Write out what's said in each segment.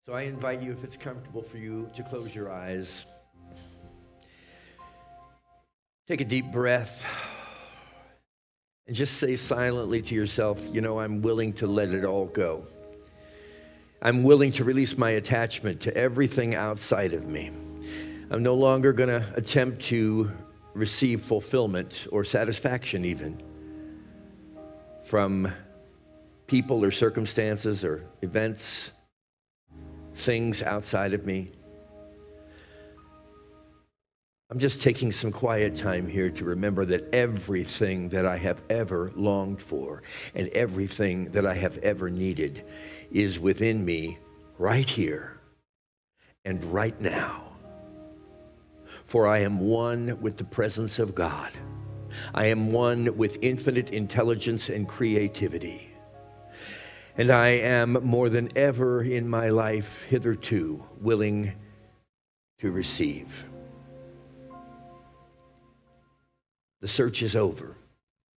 So I invite you, if it's comfortable for you, to close your eyes. Take a deep breath and just say silently to yourself, I'm willing to let it all go. I'm willing to release my attachment to everything outside of me. I'm no longer going to attempt to receive fulfillment or satisfaction even from people or circumstances or events, things outside of me. I'm just taking some quiet time here to remember that everything that I have ever longed for and everything that I have ever needed is within me right here and right now. For I am one with the presence of God. I am one with infinite intelligence and creativity. And I am more than ever in my life hitherto willing to receive. The search is over.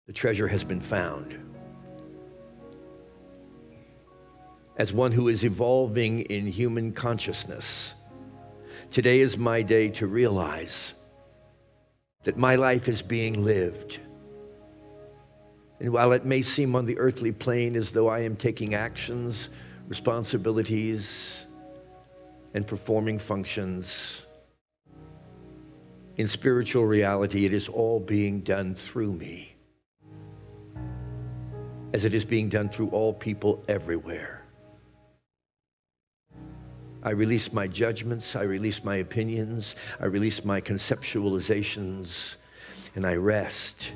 The treasure has been found. As one who is evolving in human consciousness, today is my day to realize that my life is being lived. And while it may seem on the earthly plane as though I am taking actions, responsibilities, and performing functions, in spiritual reality, it is all being done through me, as it is being done through all people everywhere. I release my judgments, I release my opinions, I release my conceptualizations, and I rest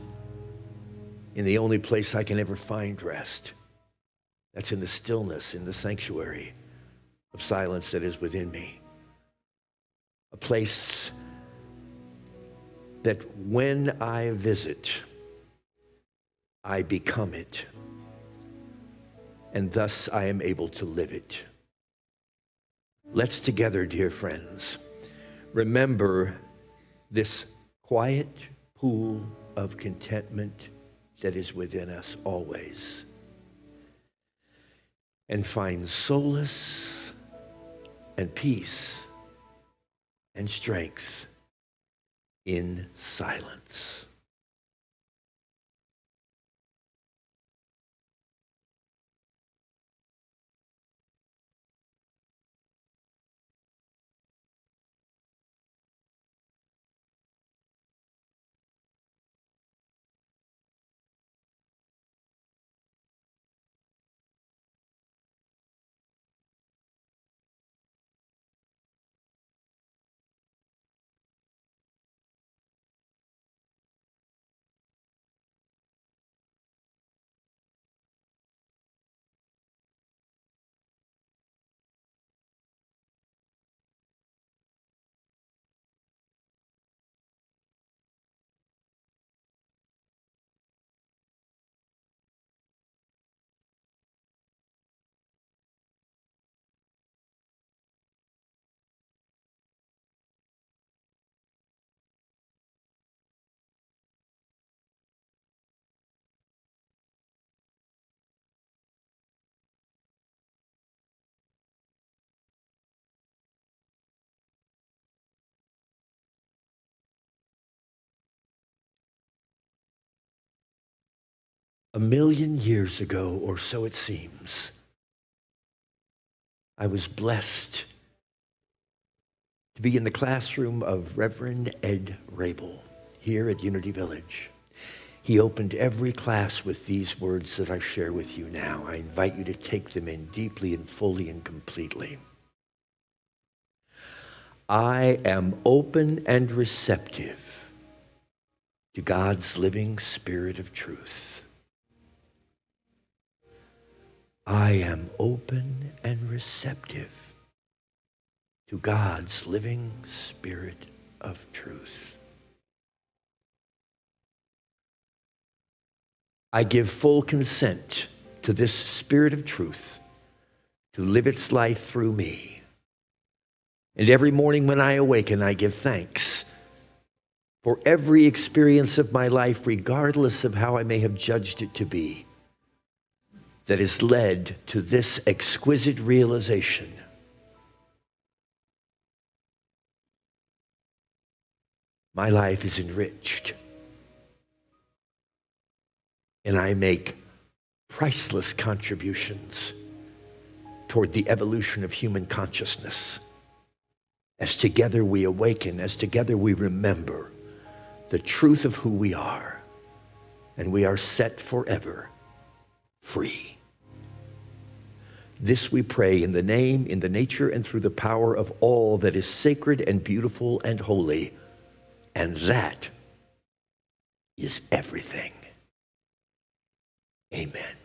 in the only place I can ever find rest. That's in the stillness, in the sanctuary of silence that is within me. A place that when I visit, I become it, and thus I am able to live it. Let's together, dear friends, remember this quiet pool of contentment that is within us always, and find solace and peace and strength in silence. A million years ago, or so it seems, I was blessed to be in the classroom of Reverend Ed Rabel here at Unity Village. He opened every class with these words that I share with you now. I invite you to take them in deeply and fully and completely. I am open and receptive to God's living Spirit of truth. I am open and receptive to God's living Spirit of truth. I give full consent to this Spirit of truth to live its life through me. And every morning when I awaken, I give thanks for every experience of my life, regardless of how I may have judged it to be, that has led to this exquisite realization my life is enriched, and I make priceless contributions toward the evolution of human consciousness. As together we awaken, as together we remember the truth of who we are, and we are set forever free. This we pray in the name, in the nature, and through the power of all that is sacred and beautiful and holy, and that is everything. Amen.